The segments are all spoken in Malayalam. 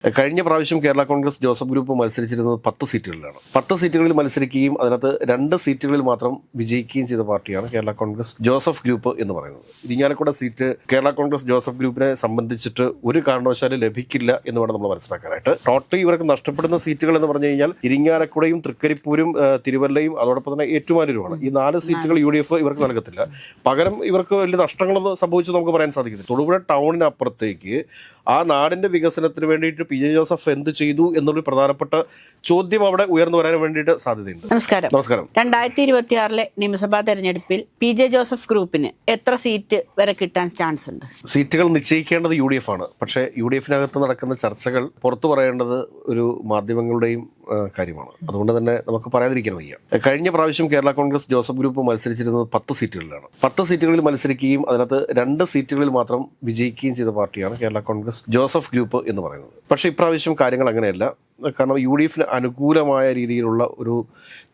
കഴിഞ്ഞ പ്രാവശ്യം കേരള കോൺഗ്രസ് ജോസഫ് ഗ്രൂപ്പ് മത്സരിച്ചിരുന്നത് 10 സീറ്റുകളിലാണ്. 10 സീറ്റുകളിൽ മത്സരിക്കുകയും അതിനകത്ത് 2 സീറ്റുകളിൽ മാത്രം വിജയിക്കുകയും ചെയ്ത പാർട്ടിയാണ് കേരള കോൺഗ്രസ് ജോസഫ് ഗ്രൂപ്പ് എന്ന് പറയുന്നത്. ഇരിങ്ങാലക്കുട സീറ്റ് കേരള കോൺഗ്രസ് ജോസഫ് ഗ്രൂപ്പിനെ സംബന്ധിച്ചിട്ട് ഒരു കാരണവശാലും ലഭിക്കില്ല എന്ന് വേണം നമ്മൾ മനസ്സിലാക്കാനായിട്ട്. ടോട്ടലി ഇവർക്ക് നഷ്ടപ്പെടുന്ന സീറ്റുകൾ എന്ന് പറഞ്ഞു കഴിഞ്ഞാൽ ഇരിങ്ങാലക്കുടയും തൃക്കരിപ്പൂരും തിരുവല്ലയും അതോടൊപ്പം തന്നെ ഏറ്റുമാനൂരുമാണ്. ഈ 4 സീറ്റുകൾ UDF ഇവർക്ക് നൽകത്തില്ല. പകരം ഇവർക്ക് വലിയ നഷ്ടങ്ങളൊന്നും സംഭവിച്ചു നമുക്ക് പറയാൻ സാധിക്കത്തില്ല. തൊടുപുഴ ടൗണിനപ്പുറത്തേക്ക് ആ നാടിന്റെ വികസനത്തിന് വേണ്ടിയിട്ട് പി ജെ ജോസഫ് എന്ത് ചെയ്തു എന്നൊരു പ്രധാനപ്പെട്ട ചോദ്യം അവിടെ ഉയർന്നു വരാൻ വേണ്ടിയിട്ട് സാധ്യതയുണ്ട്. നമസ്കാരം. 2026 നിയമസഭാ തെരഞ്ഞെടുപ്പിൽ പി ജെ ജോസഫ് ഗ്രൂപ്പിന് എത്ര സീറ്റ് വരെ കിട്ടാൻ ചാൻസ് ഉണ്ട്? സീറ്റുകൾ നിശ്ചയിക്കേണ്ടത് UDF ആണ്. പക്ഷേ UDFിനകത്ത് നടക്കുന്ന ചർച്ചകൾ പുറത്തു പറയേണ്ടത് ഒരു മാധ്യമങ്ങളുടെയും കാര്യമാണ്. അതുകൊണ്ട് തന്നെ നമുക്ക് പറയാതിരിക്കാൻ വയ്യ. കഴിഞ്ഞ പ്രാവശ്യം കേരള കോൺഗ്രസ് ജോസഫ് ഗ്രൂപ്പ് മത്സരിച്ചിരുന്നത് 10 സീറ്റുകളിലാണ്. 10 സീറ്റുകളിൽ മത്സരിക്കുകയും അതിനകത്ത് 2 സീറ്റുകളിൽ മാത്രം വിജയിക്കുകയും ചെയ്ത പാർട്ടിയാണ് കേരള കോൺഗ്രസ് ജോസഫ് ഗ്രൂപ്പ് എന്ന് പറയുന്നത്. പക്ഷേ ഇപ്രാവശ്യം കാര്യങ്ങൾ അങ്ങനെയല്ല. കാരണം UDFിന് അനുകൂലമായ രീതിയിലുള്ള ഒരു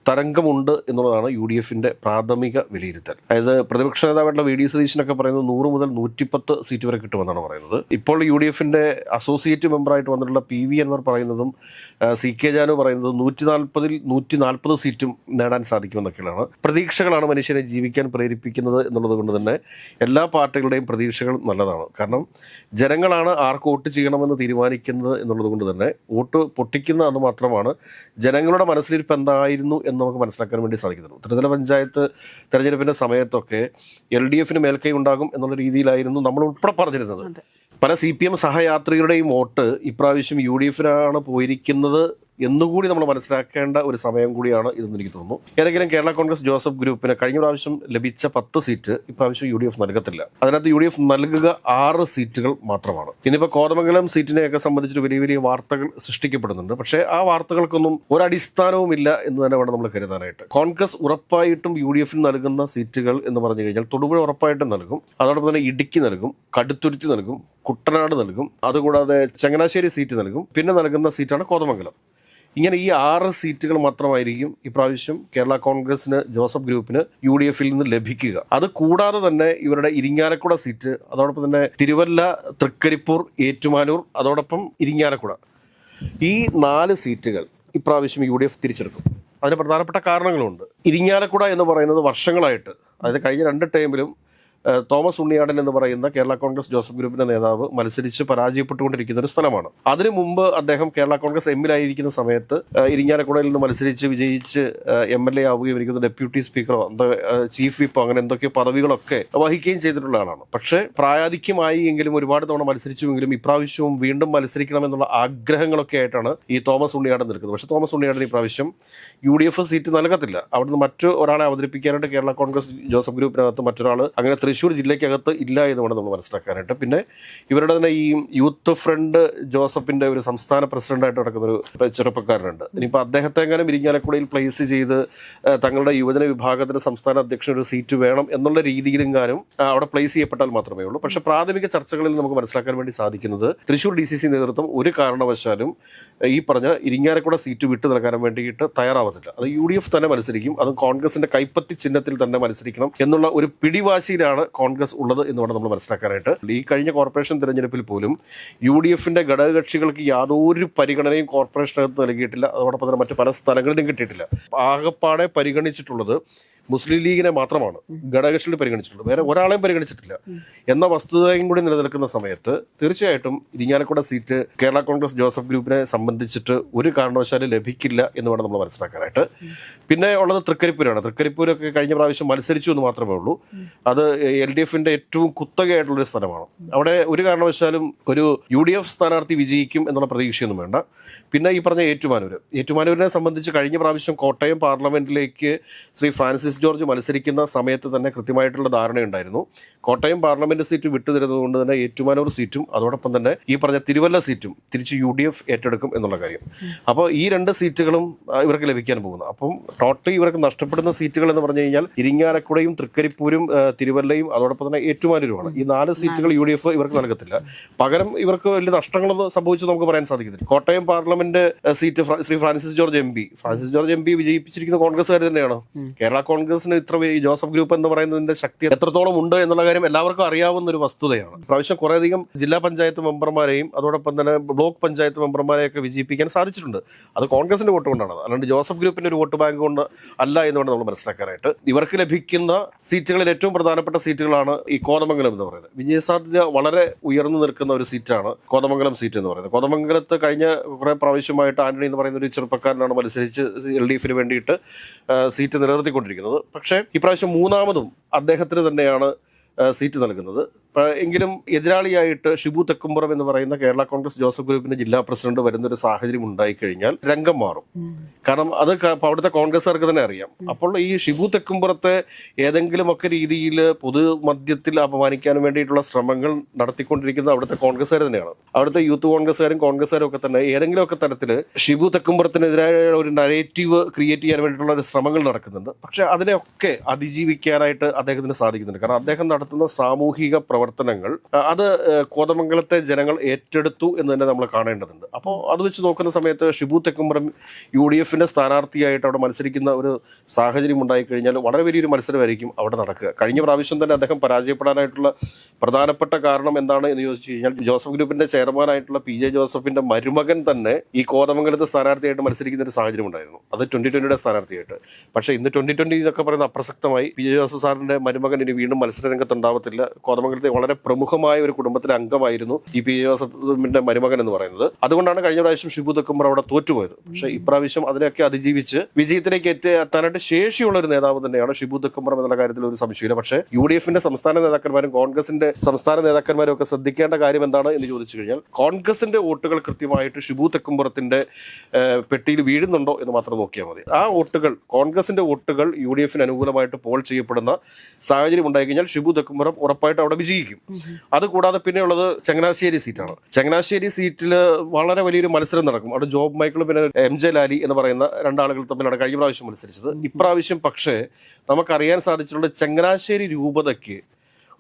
തരംഗമുണ്ട് എന്നുള്ളതാണ് UDFിന്റെ പ്രാഥമിക വിലയിരുത്തൽ. അതായത് പ്രതിപക്ഷ നേതാവായിട്ടുള്ള VD സതീശനൊക്കെ പറയുന്നത് 100 മുതൽ 110 സീറ്റ് വരെ കിട്ടുമെന്നാണ് പറയുന്നത്. ഇപ്പോൾ UDFിന്റെ അസോസിയേറ്റ് മെമ്പറായിട്ട് വന്നിട്ടുള്ള PV അൻവർ പറയുന്നതും CK ജാനു പറയുന്നത് 140-ൽ 140 സീറ്റും നേടാൻ സാധിക്കുമെന്നൊക്കെയാണ്. പ്രതീക്ഷകളാണ് മനുഷ്യനെ ജീവിക്കാൻ പ്രേരിപ്പിക്കുന്നത് എന്നുള്ളത് കൊണ്ട് തന്നെ എല്ലാ പാർട്ടികളുടെയും പ്രതീക്ഷകൾ നല്ലതാണ്. കാരണം ജനങ്ങളാണ് ആർക്ക് വോട്ട് ചെയ്യണമെന്ന് തീരുമാനിക്കുന്നത് എന്നുള്ളത് കൊണ്ട് തന്നെ വോട്ട് പൊട്ടിക്കുന്ന അന്ന് മാത്രമാണ് ജനങ്ങളുടെ മനസ്സിലിരിപ്പ് എന്തായിരുന്നു എന്ന് നമുക്ക് മനസ്സിലാക്കാൻ വേണ്ടി സാധിക്കുന്നുള്ളൂ. ത്രിതല പഞ്ചായത്ത് തെരഞ്ഞെടുപ്പിന്റെ സമയത്തൊക്കെ LDFിന് മേൽക്കൈ ഉണ്ടാകും എന്നുള്ള രീതിയിലായിരുന്നു നമ്മൾ ഉൾപ്പെടെ പറഞ്ഞിരുന്നത്. പല CPM സഹയാത്രികരുടെയും വോട്ട് ഇപ്രാവശ്യം UDFിനാണ് പോയിരിക്കുന്നത് എന്നുകൂടി നമ്മൾ മനസ്സിലാക്കേണ്ട ഒരു സമയം കൂടിയാണ് ഇതെന്ന് എനിക്ക് തോന്നുന്നു. ഏതെങ്കിലും കേരള കോൺഗ്രസ് ജോസഫ് ഗ്രൂപ്പിന് കഴിഞ്ഞ പ്രാവശ്യം ലഭിച്ച 10 സീറ്റ് ഇപ്രാവശ്യം UDF നൽകത്തില്ല. അതിനകത്ത് UDF നൽകുക 6 സീറ്റുകൾ മാത്രമാണ്. ഇന്നിപ്പോൾ കോതമംഗലം സീറ്റിനെയൊക്കെ സംബന്ധിച്ച് വലിയ വലിയ വാർത്തകൾ സൃഷ്ടിക്കപ്പെടുന്നുണ്ട്. പക്ഷേ ആ വാർത്തകൾക്കൊന്നും ഒരടിസ്ഥാനവും ഇല്ല എന്ന് തന്നെ വേണം നമ്മൾ കരുതാനായിട്ട്. കോൺഗ്രസ് ഉറപ്പായിട്ടും UDFിന് നൽകുന്ന സീറ്റുകൾ എന്ന് പറഞ്ഞു കഴിഞ്ഞാൽ തൊടുപുഴ ഉറപ്പായിട്ടും നൽകും, അതോടൊപ്പം തന്നെ ഇടുക്കി നൽകും, കടുത്തുരുത്തി നൽകും, കുട്ടനാട് നൽകും, അതുകൂടാതെ ചങ്ങനാശ്ശേരി സീറ്റ് നൽകും, പിന്നെ നൽകുന്ന സീറ്റാണ് കോതമംഗലം. ഇങ്ങനെ ഈ 6 സീറ്റുകൾ മാത്രമായിരിക്കും ഇപ്രാവശ്യം കേരള കോൺഗ്രസിന് ജോസഫ് ഗ്രൂപ്പിന് UDFിൽ നിന്ന് ലഭിക്കുക. അത് കൂടാതെ തന്നെ ഇവരുടെ ഇരിങ്ങാലക്കുട സീറ്റ്, അതോടൊപ്പം തന്നെ തിരുവല്ല, തൃക്കരിപ്പൂർ, ഏറ്റുമാനൂർ, അതോടൊപ്പം ഇരിങ്ങാലക്കുട, ഈ 4 സീറ്റുകൾ ഇപ്രാവശ്യം UDF തിരിച്ചെടുക്കും. അതിന് പ്രധാനപ്പെട്ട കാരണങ്ങളുണ്ട്. ഇരിങ്ങാലക്കുട എന്ന് പറയുന്നത് വർഷങ്ങളായിട്ട്, അതായത് കഴിഞ്ഞ 2 ടൈമിലും തോമസ് ഉണ്ണിയാടൻ എന്ന് പറയുന്ന കേരള കോൺഗ്രസ് ജോസഫ് ഗ്രൂപ്പിന്റെ നേതാവ് മത്സരിച്ച് പരാജയപ്പെട്ടുകൊണ്ടിരിക്കുന്ന ഒരു സ്ഥലമാണ്. അതിനു മുമ്പ് അദ്ദേഹം കേരള കോൺഗ്രസ് എമ്മിലായിരിക്കുന്ന സമയത്ത് ഇരിങ്ങാലക്കുടയിൽ നിന്ന് മത്സരിച്ച് വിജയിച്ച് MLA ആവുകയും ഇരിക്കുന്ന ഡെപ്യൂട്ടി സ്പീക്കറോ ചീഫ് വിപ്പോ അങ്ങനെ എന്തൊക്കെയോ പദവികളൊക്കെ വഹിക്കുകയും ചെയ്തിട്ടുള്ള ആളാണ്. പക്ഷേ പ്രായാധിക്യമായി എങ്കിലും ഒരുപാട് തവണ മത്സരിച്ചുവെങ്കിലും ഇപ്രാവശ്യവും വീണ്ടും മത്സരിക്കണമെന്നുള്ള ആഗ്രഹങ്ങളൊക്കെ ആയിട്ടാണ് ഈ തോമസ് ഉണ്ണിയാടൻ നിൽക്കുന്നത്. പക്ഷേ തോമസ് ഉണ്ണിയാടൻ ഇപ്രാവശ്യം UDF സീറ്റ് നൽകത്തില്ല. അവിടുന്ന് മറ്റു ഒരാളെ അവതരിപ്പിക്കാനായിട്ട് കേരള കോൺഗ്രസ് ജോസഫ് ഗ്രൂപ്പിനകത്ത് മറ്റൊരാൾ അങ്ങനെ തൃശ്ശൂർ ജില്ലയ്ക്കകത്ത് ഇല്ല എന്ന് വേണം നമ്മൾ മനസ്സിലാക്കാനായിട്ട്. പിന്നെ ഇവരുടെ തന്നെ ഈ യൂത്ത് ഫ്രണ്ട് ജോസഫിന്റെ ഒരു സംസ്ഥാന പ്രസിഡന്റായിട്ട് നടക്കുന്നൊരു ചെറുപ്പക്കാരനുണ്ട്. ഇനിയിപ്പോൾ അദ്ദേഹത്തെ എങ്ങാനും ഇരിങ്ങാലക്കുടയിൽ പ്ലേസ് ചെയ്ത് തങ്ങളുടെ യുവജന വിഭാഗത്തിന് സംസ്ഥാന അധ്യക്ഷൻ ഒരു സീറ്റ് വേണം എന്നുള്ള രീതിയിലെങ്ങാനും അവിടെ പ്ലേസ് ചെയ്യപ്പെട്ടാൽ മാത്രമേ ഉള്ളൂ. പക്ഷേ പ്രാഥമിക ചർച്ചകളിൽ നമുക്ക് മനസ്സിലാക്കാൻ വേണ്ടി സാധിക്കുന്നത് തൃശ്ശൂർ DCC നേതൃത്വം ഒരു കാരണവശാലും ഈ പറഞ്ഞ ഇരിങ്ങാലക്കുട സീറ്റ് വിട്ടു നൽകാൻ വേണ്ടിയിട്ട് തയ്യാറാവത്തില്ല. അത് UDF തന്നെ മത്സരിക്കും, അതും കോൺഗ്രസിന്റെ കൈപ്പത്തി ചിഹ്നത്തിൽ തന്നെ മത്സരിക്കണം എന്നുള്ള ഒരു പിടിവാശിയിലാണ് കോൺഗ്രസ് ഉള്ളത് എന്ന് വേണം നമ്മൾ മനസ്സിലാക്കാനായിട്ട്. ഈ കഴിഞ്ഞ കോർപ്പറേഷൻ തിരഞ്ഞെടുപ്പിൽ പോലും UDFിന്റെ ഘടകകക്ഷികൾക്ക് യാതൊരു പരിഗണനയും കോർപ്പറേഷനകത്ത് നൽകിയിട്ടില്ല. അതോടൊപ്പം തന്നെ മറ്റു പല സ്ഥലങ്ങളിലും കിട്ടിയിട്ടില്ല. ആകപ്പാടെ പരിഗണിച്ചിട്ടുള്ളത് മുസ്ലിം ലീഗിനെ മാത്രമാണ് ഘടകകക്ഷികൾ പരിഗണിച്ചിട്ടുള്ളത്, വേറെ ഒരാളെയും പരിഗണിച്ചിട്ടില്ല എന്ന വസ്തുതയും കൂടി നിലനിൽക്കുന്ന സമയത്ത് തീർച്ചയായിട്ടും ഇരിങ്ങാലക്കുട സീറ്റ് കേരള കോൺഗ്രസ് ജോസഫ് ഗ്രൂപ്പിനെ സംബന്ധിച്ചിട്ട് ഒരു കാരണവശാലും ലഭിക്കില്ല എന്ന് വേണം നമ്മൾ മനസ്സിലാക്കാനായിട്ട്. പിന്നെ ഉള്ളത് തൃക്കരിപ്പൂരാണ്. തൃക്കരിപ്പൂരൊക്കെ കഴിഞ്ഞ പ്രാവശ്യം മത്സരിച്ചു എന്ന് മാത്രമേ ഉള്ളൂ. അത് LDFിന്റെ ഏറ്റവും കുത്തകയായിട്ടുള്ളൊരു സ്ഥലമാണ്. അവിടെ ഒരു കാരണവശാലും ഒരു UDF സ്ഥാനാർത്ഥി വിജയിക്കും എന്നുള്ള പ്രതീക്ഷയൊന്നും വേണ്ട. പിന്നെ ഈ പറഞ്ഞ ഏറ്റുമാനൂരിനെ സംബന്ധിച്ച് കഴിഞ്ഞ പ്രാവശ്യം കോട്ടയം പാർലമെന്റിലേക്ക് ശ്രീ ഫ്രാൻസിസ് ജോർജ് മത്സരിക്കുന്ന സമയത്ത് തന്നെ കൃത്യമായിട്ടുള്ള ധാരണയുണ്ടായിരുന്നു. കോട്ടയം പാർലമെന്റ് സീറ്റ് വിട്ടുതരുന്നത് കൊണ്ട് തന്നെ ഏറ്റുമാനൂർ സീറ്റും അതോടൊപ്പം തന്നെ ഈ പറഞ്ഞ തിരുവല്ല സീറ്റും തിരിച്ച് UDF ഏറ്റെടുക്കും എന്നുള്ള കാര്യം. അപ്പോൾ ഈ 2 സീറ്റുകളും ഇവർക്ക് ലഭിക്കാൻ പോകുന്നു. അപ്പം ടോട്ടലി ഇവർക്ക് നഷ്ടപ്പെടുന്ന സീറ്റുകൾ എന്ന് പറഞ്ഞു കഴിഞ്ഞാൽ ഇരിങ്ങാലക്കുടയും തൃക്കരിപ്പൂരും തിരുവല്ലയും അതോടൊപ്പം തന്നെ ഏറ്റുമാനൂരുമാണ്. ഈ 4 സീറ്റുകൾ UDF ഇവർക്ക് നൽകത്തില്ല. പകരം ഇവർക്ക് വലിയ നഷ്ടങ്ങളൊന്നും സംഭവിച്ചു നമുക്ക് പറയാൻ സാധിക്കത്തില്ല. Kottayam parliament seat Shri Francis George MP വിജയിപ്പിച്ചിരിക്കുന്ന കോൺഗ്രസ്സുകാർ തന്നെയാണ്. കേരള കോൺഗ്രസ് കോൺഗ്രസിന് ഇത്ര ഈ ജോസഫ് ഗ്രൂപ്പ് എന്ന് പറയുന്നതിന്റെ ശക്തി എത്രത്തോളം ഉണ്ട് എന്നുള്ള കാര്യം എല്ലാവർക്കും അറിയാവുന്ന ഒരു വസ്തുതയാണ്. പ്രാവശ്യം കുറേയധികം ജില്ലാ പഞ്ചായത്ത് മെമ്പർമാരെയും അതോടൊപ്പം തന്നെ ബ്ലോക്ക് പഞ്ചായത്ത് മെമ്പർമാരെയൊക്കെ വിജയിപ്പിക്കാൻ സാധിച്ചിട്ടുണ്ട്. അത് കോൺഗ്രസിന്റെ വോട്ട് കൊണ്ടാണ്, അല്ലാണ്ട് ജോസഫ് ഗ്രൂപ്പിന്റെ ഒരു വോട്ട് ബാങ്ക് കൊണ്ട് അല്ല എന്നുകൊണ്ട് നമ്മൾ മനസ്സിലാക്കാനായിട്ട്. ഇവർക്ക് ലഭിക്കുന്ന സീറ്റുകളിൽ ഏറ്റവും പ്രധാനപ്പെട്ട സീറ്റുകളാണ് ഈ കോതമംഗലം എന്ന് പറയുന്നത്. വിജയസാധ്യത വളരെ ഉയർന്നു നിൽക്കുന്ന ഒരു സീറ്റാണ് കോതമംഗലം സീറ്റ് എന്ന് പറയുന്നത്. കോതമംഗലത്ത് കഴിഞ്ഞ കുറെ പ്രാവശ്യമായിട്ട് ആന്റണി എന്ന് പറയുന്ന ഒരു ചെറുപ്പക്കാരനാണ് മത്സരിച്ച് LDF വേണ്ടിയിട്ട് സീറ്റ് നിലനിർത്തിക്കൊണ്ടിരിക്കുന്നത്. പക്ഷേ ഇപ്രാവശ്യം മൂന്നാമതും അദ്ദേഹത്തിന് തന്നെയാണ് സീറ്റ് നൽകുന്നത്. എങ്കിലും എതിരാളിയായിട്ട് ഷിബു തെക്കുംപുറം എന്ന് പറയുന്ന കേരള കോൺഗ്രസ് ജോസഫ് ഗ്രൂപ്പിന്റെ ജില്ലാ പ്രസിഡന്റ് വരുന്നൊരു സാഹചര്യം ഉണ്ടായിക്കഴിഞ്ഞാൽ രംഗം മാറും. കാരണം അത് അവിടുത്തെ കോൺഗ്രസ്സുകാർക്ക് തന്നെ അറിയാം. അപ്പോൾ ഈ ഷിബു തെക്കുംപുറത്തെ ഏതെങ്കിലുമൊക്കെ രീതിയിൽ പൊതുമധ്യത്തിൽ അപമാനിക്കാൻ വേണ്ടിയിട്ടുള്ള ശ്രമങ്ങൾ നടത്തിക്കൊണ്ടിരിക്കുന്നത് അവിടുത്തെ കോൺഗ്രസ്സുകാർ തന്നെയാണ്. അവിടുത്തെ യൂത്ത് കോൺഗ്രസ്സുകാരും ഒക്കെ തന്നെ ഏതെങ്കിലുമൊക്കെ തരത്തിൽ ഷിബു തെക്കുംപുറത്തിനെതിരായ ഒരു നരേറ്റീവ് ക്രിയേറ്റ് ചെയ്യാൻ വേണ്ടിയിട്ടുള്ള ഒരു ശ്രമങ്ങൾ നടക്കുന്നുണ്ട്. പക്ഷെ അതിനെയൊക്കെ അതിജീവിക്കാനായിട്ട് അദ്ദേഹത്തിന് സാധിക്കുന്നുണ്ട്. കാരണം അദ്ദേഹം നടത്തുന്ന സാമൂഹിക പ്രവർത്തനങ്ങൾ അത് കോതമംഗലത്തെ ജനങ്ങൾ ഏറ്റെടുത്തു എന്ന് തന്നെ നമ്മൾ കാണേണ്ടതുണ്ട്. അപ്പോൾ അത് വെച്ച് നോക്കുന്ന സമയത്ത് ഷിബു തെക്കുംപുറം UDF സ്ഥാനാർത്ഥിയായിട്ട് അവിടെ മത്സരിക്കുന്ന ഒരു സാഹചര്യം ഉണ്ടായിക്കഴിഞ്ഞാൽ വളരെ വലിയൊരു മത്സരമായിരിക്കും അവിടെ നടക്കുക. കഴിഞ്ഞ പ്രാവശ്യം തന്നെ അദ്ദേഹം പരാജയപ്പെടാനായിട്ടുള്ള പ്രധാനപ്പെട്ട കാരണം എന്താണ് എന്ന് ചോദിച്ചു കഴിഞ്ഞാൽ ജോസഫ് ഗ്രൂപ്പിന്റെ ചെയർമാനായിട്ടുള്ള PJ ജോസഫിന്റെ മരുമകൻ തന്നെ ഈ കോതമംഗലത്തെ സ്ഥാനാർത്ഥിയായിട്ട് മത്സരിക്കുന്ന ഒരു സാഹചര്യം ഉണ്ടായിരുന്നു. അത് 2020 സ്ഥാനാർത്ഥിയായിട്ട്. പക്ഷേ ഇന്ന് 2020 എന്നൊക്കെ പറയുന്ന അപ്രസക്തമായി. PJ ജോസഫ് സാറിന്റെ മരുമകൻ ഇനി വീണ്ടും മത്സരരംഗത്തുണ്ടാവത്തില്ല. കോതമംഗലത്തെ വളരെ പ്രമുഖമായ ഒരു കുടുംബത്തിലെ അംഗമായിരുന്നു ഈ PJ ജോസഫിന്റെ മരുമകൻ എന്ന് പറയുന്നത്. അതുകൊണ്ടാണ് കഴിഞ്ഞ പ്രാവശ്യം ഷിബു തെക്കുംപുറം അവിടെ തോറ്റുപോയത്. പക്ഷേ ഇപ്രാവശ്യം അതിനെയൊക്കെ അതിജീവിച്ച് വിജയത്തിലേക്ക് എത്താനായിട്ട് ശേഷിയുള്ള ഒരു നേതാവ് തന്നെയാണ് ഷിബു തെക്കുംപുറം എന്നുള്ള കാര്യത്തിൽ ഒരു സംശയമില്ല. പക്ഷേ UDF സംസ്ഥാന നേതാക്കന്മാരും കോൺഗ്രസിന്റെ സംസ്ഥാന നേതാക്കന്മാരും ഒക്കെ ശ്രദ്ധിക്കേണ്ട കാര്യം എന്താണ് എന്ന് ചോദിച്ചു കഴിഞ്ഞാൽ കോൺഗ്രസിന്റെ വോട്ടുകൾ കൃത്യമായിട്ട് ഷിബു തെക്കുംപുറത്തിന്റെ പെട്ടിയിൽ വീഴുന്നുണ്ടോ എന്ന് മാത്രം നോക്കിയാൽ മതി. ആ വോട്ടുകൾ കോൺഗ്രസിന്റെ വോട്ടുകൾ UDF അനുകൂലമായിട്ട് പോൾ ചെയ്യപ്പെടുന്ന സാഹചര്യം ഉണ്ടായി കഴിഞ്ഞാൽ ഷിബു തെക്കുംപുറം ഉറപ്പായിട്ട് അവിടെ വിജയിക്കും. അതുകൂടാതെ പിന്നെയുള്ളത് ചങ്ങനാശ്ശേരി സീറ്റാണ്. ചങ്ങനാശ്ശേരി സീറ്റിൽ വളരെ വലിയൊരു മത്സരം നടക്കും. അവിടെ ജോബ് മൈക്കിളും പിന്നെ MJ ലാലി എന്ന് പറയുന്ന രണ്ടാളുകൾ തമ്മിലാണ് കഴിഞ്ഞ പ്രാവശ്യം മത്സരിച്ചത്. ഇപ്രാവശ്യം പക്ഷേ നമുക്കറിയാൻ സാധിച്ചിട്ടുള്ള ചങ്ങനാശ്ശേരി രൂപതയ്ക്ക്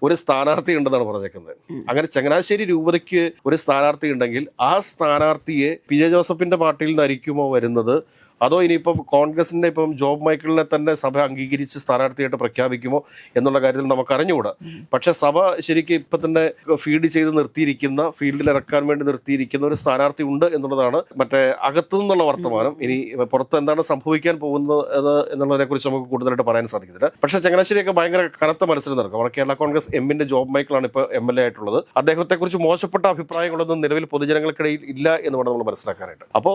ഒരു സ്ഥാനാർത്ഥി ഉണ്ടെന്നാണ് പറഞ്ഞേക്കുന്നത്. അങ്ങനെ ചങ്ങനാശ്ശേരി രൂപതയ്ക്ക് ഒരു സ്ഥാനാർത്ഥി ഉണ്ടെങ്കിൽ ആ സ്ഥാനാർത്ഥിയെ PJ ജോസഫിന്റെ പാർട്ടിയിൽ നിന്നായിരിക്കുമോ വരുന്നത്, അതോ ഇനിയിപ്പം കോൺഗ്രസിന്റെ ഇപ്പം ജോബ് മൈക്കിളിനെ തന്നെ സഭ അംഗീകരിച്ച് സ്ഥാനാർത്ഥിയായിട്ട് പ്രഖ്യാപിക്കുമോ എന്നുള്ള കാര്യത്തിൽ നമുക്ക് അറിഞ്ഞുകൂടാ. പക്ഷെ സഭ ശരിക്കും ഇപ്പം തന്നെ ഫീൽഡ് ചെയ്ത് നിർത്തിയിരിക്കുന്ന, ഫീൽഡിൽ ഇറക്കാൻ വേണ്ടി നിർത്തിയിരിക്കുന്ന ഒരു സ്ഥാനാർത്ഥി ഉണ്ട് എന്നുള്ളതാണ് മറ്റേ അകത്തു നിന്നുള്ള വർത്തമാനം. ഇനി പുറത്ത് എന്താണ് സംഭവിക്കാൻ പോകുന്നത് എന്നുള്ളതിനെ കുറിച്ച് നമുക്ക് കൂടുതലായിട്ട് പറയാൻ സാധിക്കുന്നില്ല. പക്ഷേ ചങ്ങനാശ്ശേരിയൊക്കെ ഭയങ്കര കനത്ത മത്സരം നടക്കും. അവിടെ കേരള കോൺഗ്രസ് എമ്മിന്റെ ജോബ് മൈക്കിളാണ് ഇപ്പോൾ MLA ആയിട്ടുള്ളത്. അദ്ദേഹത്തെക്കുറിച്ച് മോശപ്പെട്ട അഭിപ്രായങ്ങളൊന്നും നിലവിൽ പൊതുജനങ്ങൾക്കിടയിൽ ഇല്ല എന്ന് വേണം നമ്മൾ മനസ്സിലാക്കാനായിട്ട്. അപ്പോൾ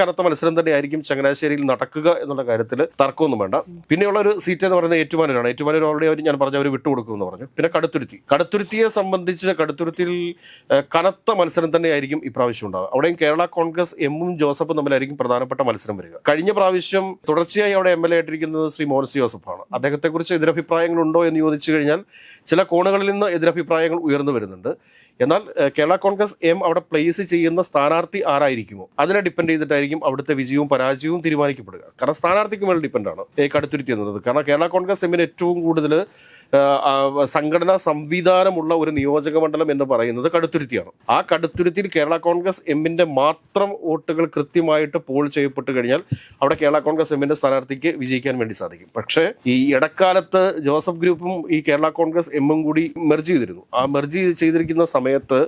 കനത്ത മത്സരം തന്നെയായിരിക്കും ചങ്ങനാശ്ശേരിയിൽ നടക്കുക എന്നുള്ള കാര്യത്തിൽ തർക്കമൊന്നും വേണ്ട. പിന്നെയുള്ള ഒരു സീറ്റ് എന്ന് പറയുന്നത് ഏറ്റുമാനൂരാണ്. ഏറ്റുമാനൂർ ഓൾറെഡി ഞാൻ പറഞ്ഞ അവർ വിട്ടുകൊടുക്കും എന്ന് പറഞ്ഞു. പിന്നെ കടുത്തുരുത്തിയെ സംബന്ധിച്ച് കടുത്തുരുത്തിയിൽ കനത്ത മത്സരം തന്നെയായിരിക്കും ഇപ്രാവശ്യം ഉണ്ടാവുക. അവിടെയും കേരള കോൺഗ്രസ് എമ്മും ജോസഫും തമ്മിലായിരിക്കും പ്രധാനപ്പെട്ട മത്സരം വരിക. കഴിഞ്ഞ പ്രാവശ്യം തുടർച്ചയായി അവിടെ MLA ആയിട്ടിരിക്കുന്നത് ശ്രീ മോൻസി ജോസഫാണ്. അദ്ദേഹത്തെക്കുറിച്ച് എതിരഭിപ്രായങ്ങളുണ്ടോ എന്ന് ചോദിച്ചു കഴിഞ്ഞാൽ ചില കോണുകളിൽ നിന്ന് എതിരഭിപ്രായങ്ങൾ ഉയർന്നു വരുന്നുണ്ട്. എന്നാൽ കേരള കോൺഗ്രസ് എം അവിടെ പ്ലേസ് ചെയ്യുന്ന സ്ഥാനാർത്ഥി ആരായിരിക്കുമോ അതിനെ ഡിപ്പെൻഡ് ചെയ്തിട്ടായിരിക്കും അവിടുത്തെ വിജയവും പരാജയവും തീരുമാനിക്കപ്പെടുക. കാരണം സ്ഥാനാർത്ഥിക്ക് മേൽ ഡിപ്പെൻഡാണ് കടുത്തുരുത്തി എന്നത്. കാരണം കേരള കോൺഗ്രസ് എമ്മിന് ഏറ്റവും കൂടുതൽ സംഘടനാ സംവിധാനമുള്ള ഒരു നിയോജക മണ്ഡലം എന്ന് പറയുന്നത് കടുത്തുരുത്തിയാണ്. ആ കടുത്തുരുത്തിയിൽ കേരള കോൺഗ്രസ് എമ്മിന്റെ മാത്രം വോട്ടുകൾ കൃത്യമായിട്ട് പോൾ ചെയ്യപ്പെട്ട് കഴിഞ്ഞാൽ അവിടെ കേരള കോൺഗ്രസ് എമ്മിന്റെ സ്ഥാനാർത്ഥിക്ക് വിജയിക്കാൻ വേണ്ടി സാധിക്കും. പക്ഷേ ഈ ഇടക്കാലത്ത് ജോസഫ് ഗ്രൂപ്പും ഈ കേരള കോൺഗ്രസ് എമ്മും കൂടി മെർജ് ചെയ്തിരുന്നു. ആ മെർജ് ചെയ്തിരിക്കുന്ന സമയത്ത്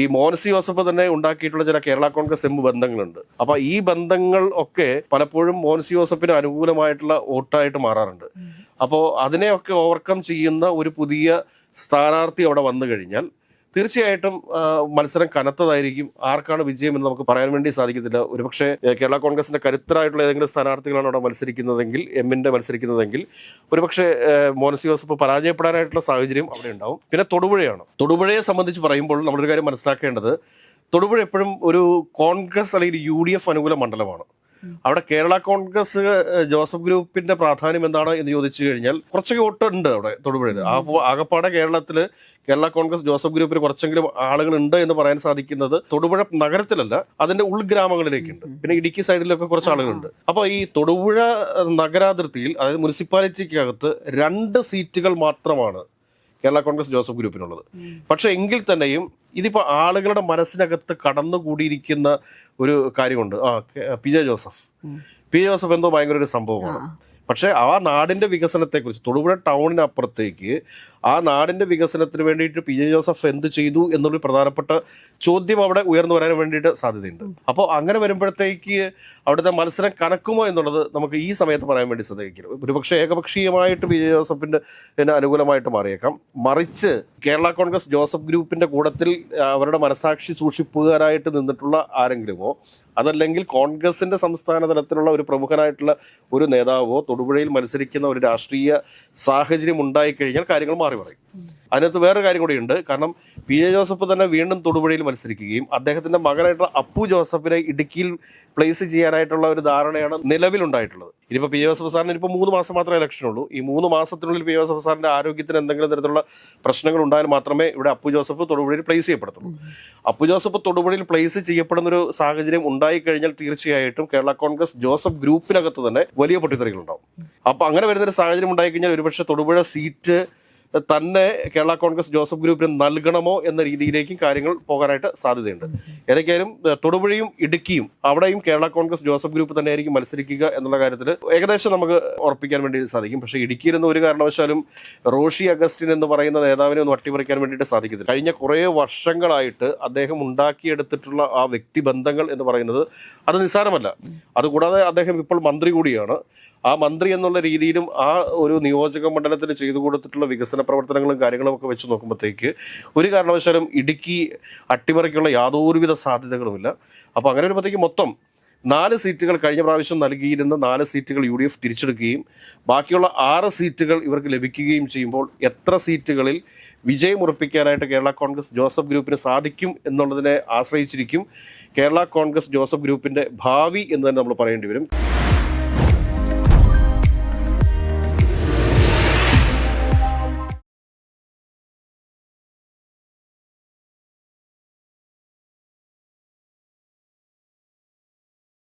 ഈ മോൻസി ജോസഫ് തന്നെ ഉണ്ടാക്കിയിട്ടുള്ള ചില കേരള കോൺഗ്രസ് എം ബന്ധങ്ങളുണ്ട്. അപ്പൊ ഈ ബന്ധങ്ങൾ ഒക്കെ പലപ്പോഴും മോൻസി ജോസഫിന് അനുകൂലമായിട്ടുള്ള വോട്ടായിട്ട് മാറാറുണ്ട്. അപ്പോൾ അതിനെയൊക്കെ ഓവർകം ചെയ്യുന്ന ഒരു പുതിയ സ്ഥാനാർത്ഥി അവിടെ വന്നു കഴിഞ്ഞാൽ തീർച്ചയായിട്ടും മത്സരം കനത്തതായിരിക്കും. ആർക്കാണ് വിജയം എന്ന് നമുക്ക് പറയാൻ വേണ്ടി സാധിക്കത്തില്ല. ഒരുപക്ഷെ കേരള കോൺഗ്രസിന്റെ കരുത്തരായിട്ടുള്ള ഏതെങ്കിലും സ്ഥാനാർത്ഥികളാണ് അവിടെ മത്സരിക്കുന്നതെങ്കിൽ, എമ്മിന്റെ മത്സരിക്കുന്നതെങ്കിൽ ഒരുപക്ഷെ മോൻസി ജോസഫ് പരാജയപ്പെടാനായിട്ടുള്ള സാഹചര്യം അവിടെ ഉണ്ടാവും. പിന്നെ തൊടുപുഴയെ സംബന്ധിച്ച് പറയുമ്പോൾ നമ്മളൊരു കാര്യം മനസ്സിലാക്കേണ്ടത്, തൊടുപുഴ എപ്പോഴും ഒരു കോൺഗ്രസ് അല്ലെങ്കിൽ UDF അനുകൂല മണ്ഡലമാണ്. അവിടെ കേരള കോൺഗ്രസ് ജോസഫ് ഗ്രൂപ്പിന്റെ പ്രാധാന്യം എന്താണ് എന്ന് ചോദിച്ചു കഴിഞ്ഞാൽ കുറച്ചൊക്കെ വോട്ടുണ്ട് അവിടെ തൊടുപുഴയിൽ. ആകപ്പാടെ കേരളത്തില് കേരള കോൺഗ്രസ് ജോസഫ് ഗ്രൂപ്പിന് കുറച്ചെങ്കിലും ആളുകൾ ഉണ്ട് എന്ന് പറയാൻ സാധിക്കുന്നത് തൊടുപുഴ നഗരത്തിലല്ല, അതിന്റെ ഉൾഗ്രാമങ്ങളിലേക്കുണ്ട്. പിന്നെ ഇടുക്കി സൈഡിലൊക്കെ കുറച്ച് ആളുകളുണ്ട്. അപ്പോൾ ഈ തൊടുപുഴ നഗരാതിർത്തിയിൽ, അതായത് മുനിസിപ്പാലിറ്റിക്കകത്ത് 2 സീറ്റുകൾ മാത്രമാണ് കേരള കോൺഗ്രസ് ജോസഫ് ഗ്രൂപ്പിനുള്ളത്. പക്ഷെ എങ്കിൽ തന്നെയും ഇതിപ്പോൾ ആളുകളുടെ മനസ്സിനകത്ത് കടന്നുകൂടിയിരിക്കുന്ന ഒരു കാര്യമുണ്ട്. PJ ജോസഫ് എന്തോ ഭയങ്കര ഒരു സംഭവമാണ്. പക്ഷേ ആ നാടിൻ്റെ വികസനത്തെക്കുറിച്ച് തൊടുപുഴ ടൗണിനപ്പുറത്തേക്ക് ആ നാടിൻ്റെ വികസനത്തിന് വേണ്ടിയിട്ട് പി ജെ ജോസഫ് എന്ത് ചെയ്തു എന്നുള്ളൊരു പ്രധാനപ്പെട്ട ചോദ്യം അവിടെ ഉയർന്നു വരാൻ വേണ്ടിയിട്ട് സാധ്യതയുണ്ട്. അപ്പോൾ അങ്ങനെ വരുമ്പോഴത്തേക്ക് അവിടുത്തെ മത്സരം കനക്കുമോ എന്നുള്ളത് നമുക്ക് ഈ സമയത്ത് പറയാൻ വേണ്ടി സാധിക്കില്ല. ഒരുപക്ഷെ ഏകപക്ഷീയമായിട്ട് പി ജെ ജോസഫിൻ്റെ അനുകൂലമായിട്ട് മാറിയേക്കാം. മറിച്ച് കേരള കോൺഗ്രസ് ജോസഫ് ഗ്രൂപ്പിൻ്റെ കൂടത്തിൽ അവരുടെ മനസാക്ഷി സൂക്ഷിപ്പുകാരായിട്ട് നിന്നിട്ടുള്ള ആരെങ്കിലുമോ അതല്ലെങ്കിൽ കോൺഗ്രസിൻ്റെ സംസ്ഥാന തലത്തിലുള്ള ഒരു പ്രമുഖനായിട്ടുള്ള ഒരു നേതാവോ തൊടുപുഴയിൽ മത്സരിക്കുന്ന ഒരു രാഷ്ട്രീയ സാഹചര്യം ഉണ്ടായിക്കഴിഞ്ഞാൽ കാര്യങ്ങൾ മാറി പറയും. അതിനകത്ത് വേറൊരു കാര്യം കൂടിയുണ്ട്. കാരണം പി ജെ ജോസഫ് തന്നെ വീണ്ടും തൊടുപുഴയിൽ മത്സരിക്കുകയും അദ്ദേഹത്തിൻ്റെ മകനായിട്ടുള്ള അപ്പു ജോസഫിനെ ഇടുക്കിയിൽ പ്ലേസ് ചെയ്യാനായിട്ടുള്ള ഒരു ധാരണയാണ് നിലവിലുണ്ടായിട്ടുള്ളത്. ഇനിയിപ്പോൾ പി ജെ ജോസഫ് സാറിന് ഇപ്പോൾ 3 മാസം മാത്രമേ ഇലക്ഷൻ ഉള്ളൂ. ഈ 3 മാസത്തിനുള്ളിൽ പി ജെ ജോസഫ് സാറിൻ്റെ ആരോഗ്യത്തിന് എന്തെങ്കിലും തരത്തിലുള്ള പ്രശ്നങ്ങൾ ഉണ്ടായാൽ മാത്രമേ ഇവിടെ അപ്പു ജോസഫ് തൊടുപുഴയിൽ പ്ലേസ് ചെയ്യപ്പെടത്തുള്ളൂ. അപ്പു ജോസഫ് തൊടുപുഴയിൽ പ്ലേസ് ചെയ്യപ്പെടുന്നൊരു സാഹചര്യം ഉണ്ടായിക്കഴിഞ്ഞാൽ തീർച്ചയായിട്ടും കേരള കോൺഗ്രസ് ജോസഫ് ഗ്രൂപ്പിനകത്ത് തന്നെ വലിയ പൊട്ടിത്തെറികളുണ്ടാവും. അപ്പോൾ അങ്ങനെ വരുന്നൊരു സാഹചര്യം ഉണ്ടായിക്കഴിഞ്ഞാൽ ഒരുപക്ഷെ തൊടുപുഴ സീറ്റ് തന്നെ കേരള കോൺഗ്രസ് ജോസഫ് ഗ്രൂപ്പിന് നൽകണമോ എന്ന രീതിയിലേക്കും കാര്യങ്ങൾ പോകാനായിട്ട് സാധ്യതയുണ്ട്. ഏതൊക്കെയായാലും തൊടുപുഴയും ഇടുക്കിയും അവിടെയും കേരള കോൺഗ്രസ് ജോസഫ് ഗ്രൂപ്പ് തന്നെയായിരിക്കും മത്സരിക്കുക എന്നുള്ള കാര്യത്തിൽ ഏകദേശം നമുക്ക് ഉറപ്പിക്കാൻ വേണ്ടി സാധിക്കും. പക്ഷേ ഇടുക്കിയിലൊന്നും ഒരു കാരണവശാലും റോഷി അഗസ്റ്റിൻ എന്ന് പറയുന്ന നേതാവിനെ ഒന്നും അട്ടിമറിക്കാൻ വേണ്ടിയിട്ട് സാധിക്കത്തില്ല. കഴിഞ്ഞ കുറേ വർഷങ്ങളായിട്ട് അദ്ദേഹം ഉണ്ടാക്കിയെടുത്തിട്ടുള്ള ആ വ്യക്തിബന്ധങ്ങൾ എന്ന് പറയുന്നത് അത് നിസ്സാരമല്ല. അതുകൂടാതെ അദ്ദേഹം ഇപ്പോൾ മന്ത്രി കൂടിയാണ്. ആ മന്ത്രി എന്നുള്ള രീതിയിലും ആ ഒരു നിയോജക മണ്ഡലത്തിന് ചെയ്തു കൊടുത്തിട്ടുള്ള വികസന പ്രവർത്തനങ്ങളും കാര്യങ്ങളും ഒക്കെ വെച്ച് നോക്കുമ്പോഴത്തേക്ക് ഒരു കാരണവശാലും ഇടുക്കി അട്ടിമറിക്കുള്ള യാതൊരുവിധ സാധ്യതകളുമില്ല. അപ്പോൾ അങ്ങനെ വരുമ്പോഴത്തേക്ക് മൊത്തം 4 സീറ്റുകൾ കഴിഞ്ഞ പ്രാവശ്യം നൽകിയിരുന്ന 4 സീറ്റുകൾ UDF തിരിച്ചെടുക്കുകയും ബാക്കിയുള്ള 6 സീറ്റുകൾ ഇവർക്ക് ലഭിക്കുകയും ചെയ്യുമ്പോൾ എത്ര സീറ്റുകളിൽ വിജയം ഉറപ്പിക്കാനായിട്ട് കേരള കോൺഗ്രസ് ജോസഫ് ഗ്രൂപ്പിന് സാധിക്കും എന്നുള്ളതിനെ ആശ്രയിച്ചിരിക്കും കേരള കോൺഗ്രസ് ജോസഫ് ഗ്രൂപ്പിൻ്റെ ഭാവി എന്ന് തന്നെ നമ്മൾ പറയേണ്ടി വരും.